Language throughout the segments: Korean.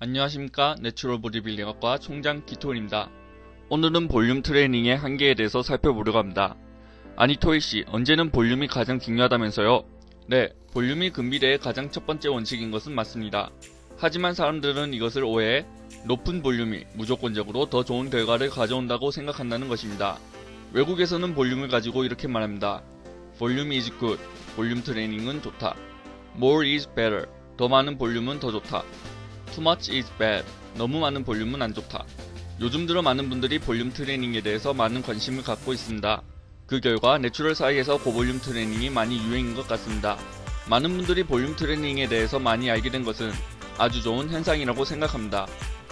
안녕하십니까. 내추럴 보디빌딩학과 총장 기토입니다. 오늘은 볼륨 트레이닝의 한계에 대해서 살펴보려고 합니다. 아니 토이씨, 언제는 볼륨이 가장 중요하다면서요? 네, 볼륨이 근비대의 가장 첫 번째 원칙인 것은 맞습니다. 하지만 사람들은 이것을 오해해 높은 볼륨이 무조건적으로 더 좋은 결과를 가져온다고 생각한다는 것입니다. 외국에서는 볼륨을 가지고 이렇게 말합니다. Volume is good. 볼륨 트레이닝은 좋다. More is better. 더 많은 볼륨은 더 좋다. Too much is bad. 너무 많은 볼륨은 안 좋다. 요즘 들어 많은 분들이 볼륨 트레이닝에 대해서 많은 관심을 갖고 있습니다. 그 결과 내추럴 사이에서 고볼륨 트레이닝이 많이 유행인 것 같습니다. 많은 분들이 볼륨 트레이닝에 대해서 많이 알게 된 것은 아주 좋은 현상이라고 생각합니다.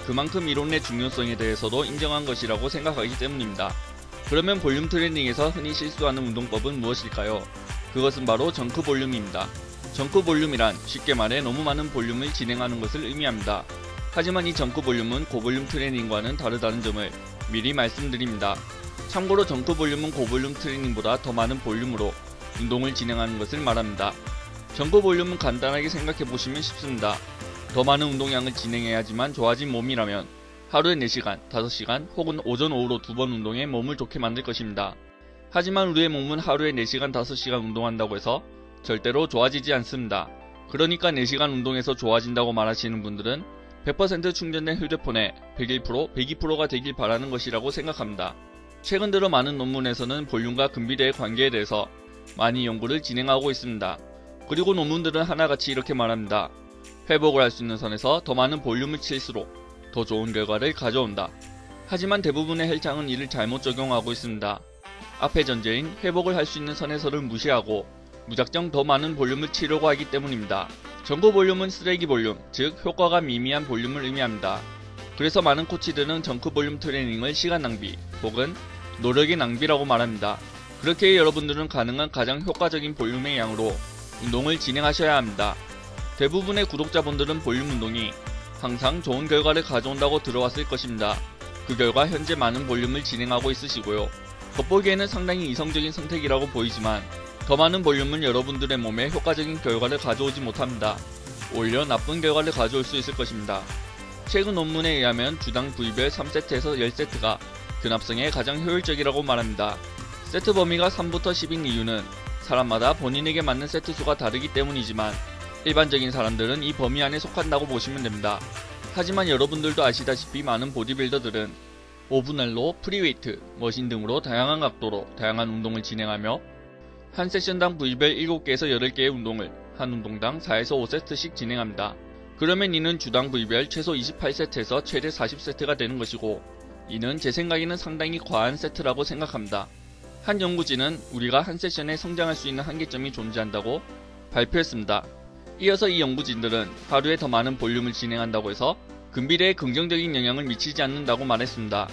그만큼 이론의 중요성에 대해서도 인정한 것이라고 생각하기 때문입니다. 그러면 볼륨 트레이닝에서 흔히 실수하는 운동법은 무엇일까요? 그것은 바로 정크 볼륨입니다. 정크 볼륨이란 쉽게 말해 너무 많은 볼륨을 진행하는 것을 의미합니다. 하지만 이 정크 볼륨은 고볼륨 트레이닝과는 다르다는 점을 미리 말씀드립니다. 참고로 정크 볼륨은 고볼륨 트레이닝보다 더 많은 볼륨으로 운동을 진행하는 것을 말합니다. 정크 볼륨은 간단하게 생각해 보시면 쉽습니다. 더 많은 운동량을 진행해야지만 좋아진 몸이라면 하루에 4시간, 5시간 혹은 오전 오후로 2번 운동해 몸을 좋게 만들 것입니다. 하지만 우리의 몸은 하루에 4시간, 5시간 운동한다고 해서 절대로 좋아지지 않습니다. 그러니까 4시간 운동해서 좋아진다고 말하시는 분들은 100% 충전된 휴대폰에 101%, 102%가 되길 바라는 것이라고 생각합니다. 최근 들어 많은 논문에서는 볼륨과 근비대의 관계에 대해서 많이 연구를 진행하고 있습니다. 그리고 논문들은 하나같이 이렇게 말합니다. 회복을 할 수 있는 선에서 더 많은 볼륨을 칠수록 더 좋은 결과를 가져온다. 하지만 대부분의 헬창은 이를 잘못 적용하고 있습니다. 앞의 전제인 회복을 할 수 있는 선에서를 무시하고 무작정 더 많은 볼륨을 치려고 하기 때문입니다. 정크 볼륨은 쓰레기 볼륨, 즉 효과가 미미한 볼륨을 의미합니다. 그래서 많은 코치들은 정크 볼륨 트레이닝을 시간 낭비 혹은 노력의 낭비라고 말합니다. 그렇게 여러분들은 가능한 가장 효과적인 볼륨의 양으로 운동을 진행하셔야 합니다. 대부분의 구독자분들은 볼륨 운동이 항상 좋은 결과를 가져온다고 들어왔을 것입니다. 그 결과 현재 많은 볼륨을 진행하고 있으시고요. 겉보기에는 상당히 이성적인 선택이라고 보이지만 더 많은 볼륨은 여러분들의 몸에 효과적인 결과를 가져오지 못합니다. 오히려 나쁜 결과를 가져올 수 있을 것입니다. 최근 논문에 의하면 주당 부위별 3세트에서 10세트가 근합성에 가장 효율적이라고 말합니다. 세트 범위가 3부터 10인 이유는 사람마다 본인에게 맞는 세트 수가 다르기 때문이지만 일반적인 사람들은 이 범위 안에 속한다고 보시면 됩니다. 하지만 여러분들도 아시다시피 많은 보디빌더들은 오분할로, 프리웨이트, 머신 등으로 다양한 각도로 다양한 운동을 진행하며 한 세션당 부위별 7개에서 8개의 운동을 한 운동당 4에서 5세트씩 진행합니다. 그러면 이는 주당 부위별 최소 28세트에서 최대 40세트가 되는 것이고 이는 제 생각에는 상당히 과한 세트라고 생각합니다. 한 연구진은 우리가 한 세션에 성장할 수 있는 한계점이 존재한다고 발표했습니다. 이어서 이 연구진들은 하루에 더 많은 볼륨을 진행한다고 해서 근비대에 긍정적인 영향을 미치지 않는다고 말했습니다.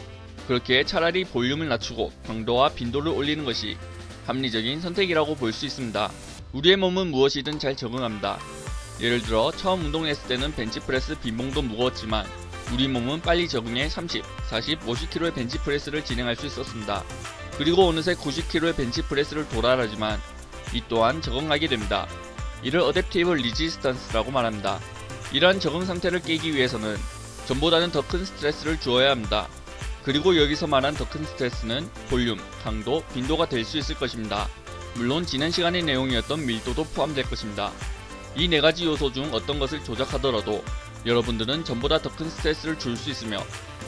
그렇기에 차라리 볼륨을 낮추고 강도와 빈도를 올리는 것이 합리적인 선택이라고 볼 수 있습니다. 우리의 몸은 무엇이든 잘 적응합니다. 예를 들어 처음 운동했을 때는 벤치프레스 빈봉도 무거웠지만 우리 몸은 빨리 적응해 30, 40, 50kg의 벤치프레스를 진행할 수 있었습니다. 그리고 어느새 90kg의 벤치프레스를 돌아라지만 이 또한 적응하게 됩니다. 이를 어댑티브 리지스턴스라고 말합니다. 이러한 적응 상태를 깨기 위해서는 전보다는 더 큰 스트레스를 주어야 합니다. 그리고 여기서 말한 더 큰 스트레스는 볼륨, 강도, 빈도가 될 수 있을 것입니다. 물론 지난 시간의 내용이었던 밀도도 포함될 것입니다. 이 4가지 요소 중 어떤 것을 조작하더라도 여러분들은 전보다 더 큰 스트레스를 줄 수 있으며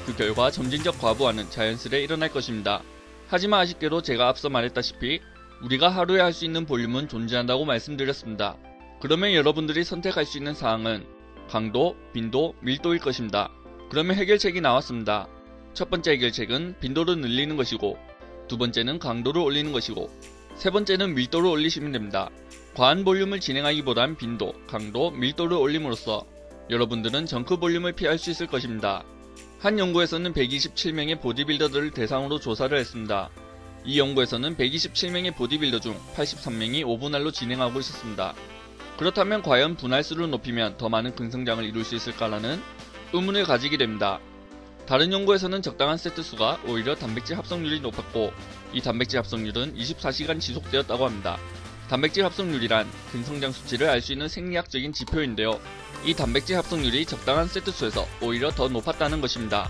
그 결과 점진적 과부하는 자연스레 일어날 것입니다. 하지만 아쉽게도 제가 앞서 말했다시피 우리가 하루에 할 수 있는 볼륨은 존재한다고 말씀드렸습니다. 그러면 여러분들이 선택할 수 있는 사항은 강도, 빈도, 밀도일 것입니다. 그러면 해결책이 나왔습니다. 첫 번째 해결책은 빈도를 늘리는 것이고 두 번째는 강도를 올리는 것이고 세 번째는 밀도를 올리시면 됩니다. 과한 볼륨을 진행하기보단 빈도, 강도, 밀도를 올림으로써 여러분들은 정크 볼륨을 피할 수 있을 것입니다. 한 연구에서는 127명의 보디빌더들을 대상으로 조사를 했습니다. 이 연구에서는 127명의 보디빌더 중 83명이 오분할로 진행하고 있었습니다. 그렇다면 과연 분할수를 높이면 더 많은 근성장을 이룰 수 있을까라는 의문을 가지게 됩니다. 다른 연구에서는 적당한 세트 수가 오히려 단백질 합성률이 높았고 이 단백질 합성률은 24시간 지속되었다고 합니다. 단백질 합성률이란 근성장 수치를 알 수 있는 생리학적인 지표인데요. 이 단백질 합성률이 적당한 세트수에서 오히려 더 높았다는 것입니다.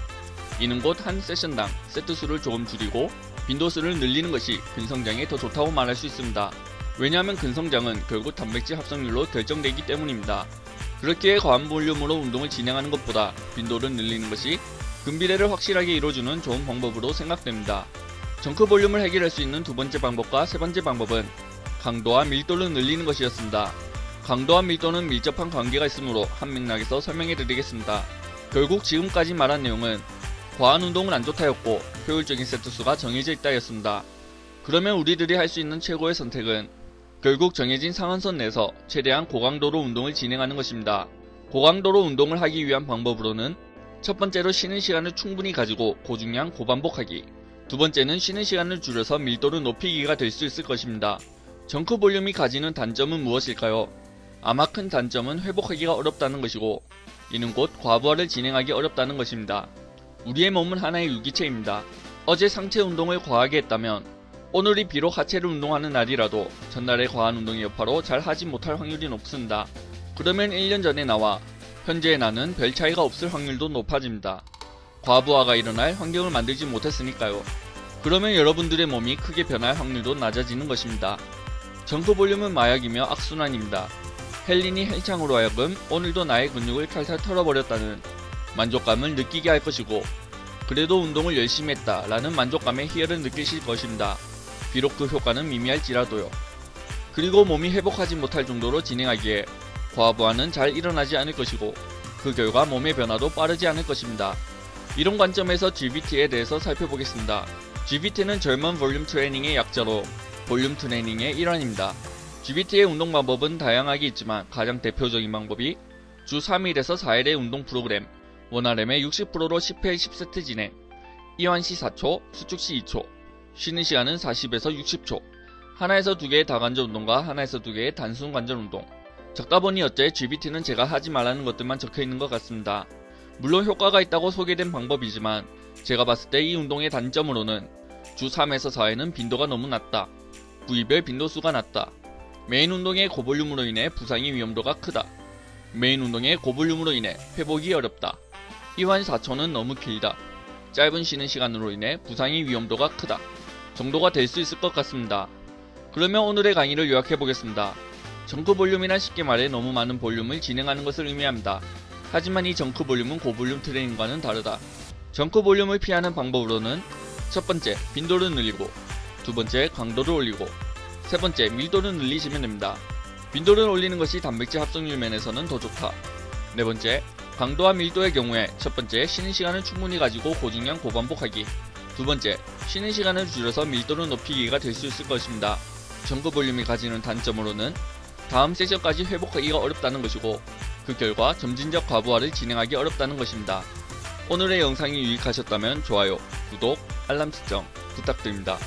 이는 곧 한 세션당 세트수를 조금 줄이고 빈도수를 늘리는 것이 근성장에 더 좋다고 말할 수 있습니다. 왜냐하면 근성장은 결국 단백질 합성률로 결정되기 때문입니다. 그렇기에 과한 볼륨으로 운동을 진행하는 것보다 빈도를 늘리는 것이 근비례를 확실하게 이루어주는 좋은 방법으로 생각됩니다. 정크 볼륨을 해결할 수 있는 두 번째 방법과 세 번째 방법은 강도와 밀도를 늘리는 것이었습니다. 강도와 밀도는 밀접한 관계가 있으므로 한 맥락에서 설명해 드리겠습니다. 결국 지금까지 말한 내용은 과한 운동은 안 좋다였고 효율적인 세트수가 정해져 있다였습니다. 그러면 우리들이 할 수 있는 최고의 선택은 결국 정해진 상한선 내에서 최대한 고강도로 운동을 진행하는 것입니다. 고강도로 운동을 하기 위한 방법으로는 첫 번째로 쉬는 시간을 충분히 가지고 고중량 고반복하기, 두 번째는 쉬는 시간을 줄여서 밀도를 높이기가 될 수 있을 것입니다. 정크 볼륨이 가지는 단점은 무엇일까요? 아마 큰 단점은 회복하기가 어렵다는 것이고 이는 곧 과부하를 진행하기 어렵다는 것입니다. 우리의 몸은 하나의 유기체입니다. 어제 상체 운동을 과하게 했다면 오늘이 비록 하체를 운동하는 날이라도 전날의 과한 운동의 여파로 잘 하지 못할 확률이 높습니다. 그러면 1년 전의 나와 현재의 나는 별 차이가 없을 확률도 높아집니다. 과부하가 일어날 환경을 만들지 못했으니까요. 그러면 여러분들의 몸이 크게 변할 확률도 낮아지는 것입니다. 정크 볼륨은 마약이며 악순환입니다. 헬린이 헬창으로 하여금 오늘도 나의 근육을 탈탈 털어버렸다는 만족감을 느끼게 할 것이고 그래도 운동을 열심히 했다 라는 만족감의 희열을 느끼실 것입니다. 비록 그 효과는 미미할지라도요. 그리고 몸이 회복하지 못할 정도로 진행하기에 과부하는 잘 일어나지 않을 것이고 그 결과 몸의 변화도 빠르지 않을 것입니다. 이런 관점에서 GBT에 대해서 살펴보겠습니다. GBT는 젊은 볼륨 트레이닝의 약자로 볼륨 트레이닝의 일환입니다. GBT의 운동 방법은 다양하게 있지만 가장 대표적인 방법이 주 3일에서 4일의 운동 프로그램, 원RM의 60%로 10회 10세트 진행, 이완 시 4초, 수축 시 2초, 쉬는 시간은 40에서 60초, 하나에서 2개의 다관절 운동과 하나에서 2개의 단순 관절 운동. 적다 보니 어째 GBT는 제가 하지 말라는 것들만 적혀있는 것 같습니다. 물론 효과가 있다고 소개된 방법이지만 제가 봤을 때 이 운동의 단점으로는 주 3에서 4회는 빈도가 너무 낮다, 부위별 빈도수가 낮다, 메인 운동의 고볼륨으로 인해 부상의 위험도가 크다, 메인 운동의 고볼륨으로 인해 회복이 어렵다, 이완 4초는 너무 길다, 짧은 쉬는 시간으로 인해 부상의 위험도가 크다 정도가 될 수 있을 것 같습니다. 그러면 오늘의 강의를 요약해보겠습니다. 정크 볼륨이란 쉽게 말해 너무 많은 볼륨을 진행하는 것을 의미합니다. 하지만 이 정크 볼륨은 고볼륨 트레이닝과는 다르다. 정크 볼륨을 피하는 방법으로는 첫 번째, 빈도를 늘리고, 두 번째, 강도를 올리고, 세 번째, 밀도를 늘리시면 됩니다. 빈도를 올리는 것이 단백질 합성률 면에서는 더 좋다. 네 번째, 강도와 밀도의 경우에 첫 번째, 쉬는 시간을 충분히 가지고 고중량 고반복하기, 두 번째, 쉬는 시간을 줄여서 밀도를 높이기가 될 수 있을 것입니다. 정크 볼륨이 가지는 단점으로는 다음 세션까지 회복하기가 어렵다는 것이고 그 결과 점진적 과부하를 진행하기 어렵다는 것입니다. 오늘의 영상이 유익하셨다면 좋아요, 구독, 알람 설정 부탁드립니다.